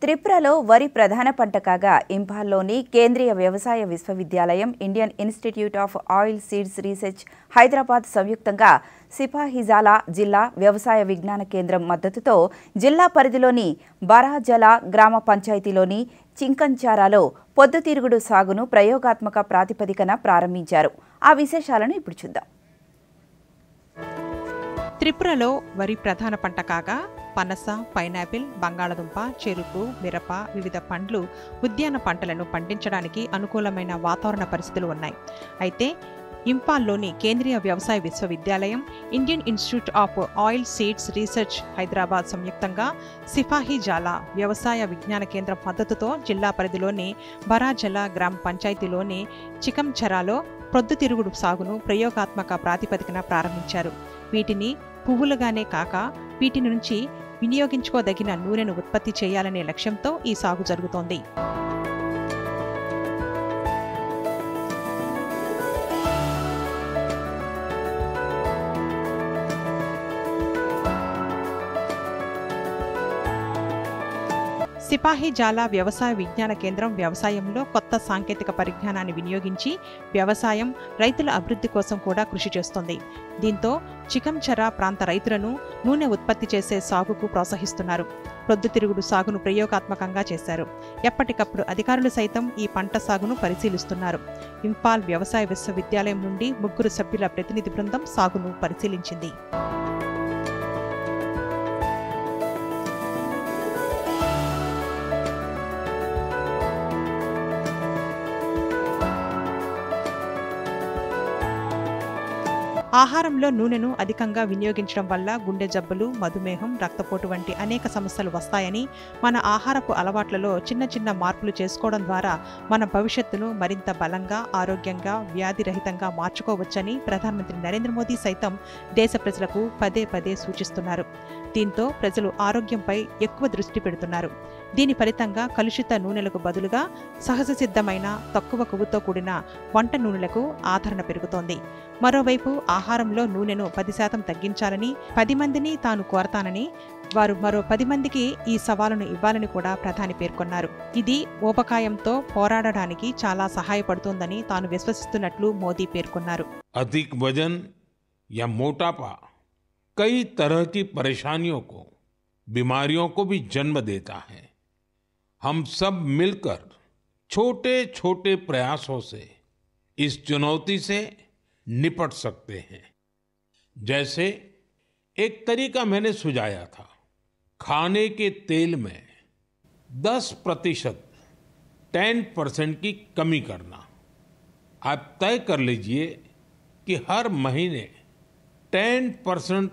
త్రిపురలో వరి ప్రధాన పంట కాగా ఇంఫాల్లోని కేంద్రీయ వ్యవసాయ విశ్వవిద్యాలయం, Indian institute of oil seeds research Hyderabad సంయుక్తంగా సిపాహిజాలా జిల్లా వ్యవసాయ విజ్ఞాన కేంద్రం మద్దతుతో జిల్లా పరిధిలోని బరాజల గ్రామ పంచాయతీలోని చింకంచారాలో పొద్దుతిరుగుడు సాగును ప్రయోగాత్మక ప్రాతిపదికన ప్రారంభించారు. ఆ విశేషాలను ఇప్పుడు చూద్దాం. త్రిపురలో వరి ప్రధాన పంట కాగా పనస, పైనాపిల్, బంగాళదుంప, చెరుకు, మిరప, వివిధ పండ్లు, ఉద్యాన పంటలను పండించడానికి అనుకూలమైన వాతావరణ పరిస్థితులు ఉన్నాయి. అయితే ఇంఫాల్లోని కేంద్రీయ వ్యవసాయ విశ్వవిద్యాలయం, Indian institute of oil seeds research Hyderabad సంయుక్తంగా సిపాహిజాలా వ్యవసాయ విజ్ఞాన కేంద్రం మద్దతుతో జిల్లా పరిధిలోని బరాజల గ్రామ పంచాయతీలోని చికంచరాలో ప్రొద్దుతిరుగుడు సాగును ప్రయోగాత్మక ప్రాతిపదికన ప్రారంభించారు. వీటిని పువ్వులుగానే కాక వీటి నుంచి వినియోగించుకోదగిన నూనెను ఉత్పత్తి చేయాలనే లక్ష్యంతో ఈ సాగు జరుగుతోంది. సిపాహిజాలా వ్యవసాయ విజ్ఞాన కేంద్రం వ్యవసాయంలో కొత్త సాంకేతిక పరిజ్ఞానాన్ని వినియోగించి వ్యవసాయం, రైతుల అభివృద్ధి కోసం కూడా కృషి చేస్తోంది. దీంతో చికంచరా ప్రాంత రైతులను నూనె ఉత్పత్తి చేసే సాగుకు ప్రోత్సహిస్తున్నారు. ప్రొద్దుతిరుగుడు సాగును ప్రయోగాత్మకంగా చేశారు. ఎప్పటికప్పుడు అధికారులు సైతం ఈ పంట సాగును పరిశీలిస్తున్నారు. ఇంఫాల్ వ్యవసాయ విశ్వవిద్యాలయం నుండి 3 సభ్యుల ప్రతినిధి బృందం సాగును పరిశీలించింది. ఆహారంలో నూనెను అధికంగా వినియోగించడం వల్ల గుండె జబ్బులు, మధుమేహం, రక్తపోటు వంటి అనేక సమస్యలు వస్తాయని, మన ఆహారపు అలవాట్లలో చిన్న చిన్న మార్పులు చేసుకోవడం ద్వారా మన భవిష్యత్తును మరింత బలంగా, ఆరోగ్యంగా, వ్యాధిరహితంగా మార్చుకోవచ్చని ప్రధానమంత్రి నరేంద్ర మోదీ సైతం దేశ ప్రజలకు పదే పదే సూచిస్తున్నారు. దీంతో ప్రజలు ఆరోగ్యంపై ఎక్కువ దృష్టి పెడుతున్నారు. దీని ఫలితంగా కలుషిత నూనెలకు బదులుగా సహజ సిద్ధమైన, తక్కువ కొవ్వుతో కూడిన వంట నూనెలకు ఆదరణ పెరుగుతోంది. మరోవైపు ఆహారంలో నూనెను 10% తగ్గించాలని 10 మందిని తాను కోరతానని, వారు మరో 10 మందికి ఈ సవాలును ఇవ్వాలని కూడా ప్రధాని పేర్కొన్నారు. ఇది ఊబకాయంతో పోరాడడానికి చాలా సహాయపడుతుందని తాను విశ్వసిస్తున్నట్లు మోదీ పేర్కొన్నారు. अधिक वजन या मोटापा कई तरह की परेशानियों को, बीमारियों को भी जन्म देता है. हम सब मिलकर छोटे छोटे प्रयासों से इस चुनौती से निपट सकते हैं. जैसे एक तरीका मैंने सुझाया था, खाने के तेल में 10% 10% की कमी करना. आप तय कर लीजिए कि हर महीने 10%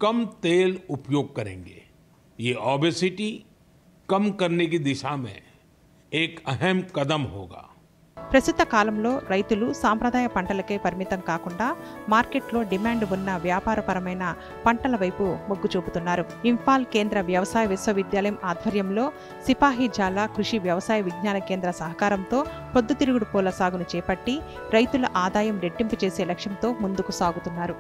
कम तेल उपयोग करेंगे. ये ओबेसिटी कम करने की दिशा में एक अहम कदम होगा. ప్రస్తుత కాలంలో రైతులు సాంప్రదాయ పంటలకే పరిమితం కాకుండా మార్కెట్లో డిమాండ్ ఉన్న వ్యాపారపరమైన పంటల వైపు మొగ్గు చూపుతున్నారు. ఇంఫాల్ కేంద్ర వ్యవసాయ విశ్వవిద్యాలయం ఆధ్వర్యంలో సిపాహిజాలా కృషి వ్యవసాయ విజ్ఞాన కేంద్ర సహకారంతో పొద్దుతిరుగుడు పూల సాగును చేపట్టి రైతుల ఆదాయం రెట్టింపు చేసే లక్ష్యంతో ముందుకు సాగుతున్నారు.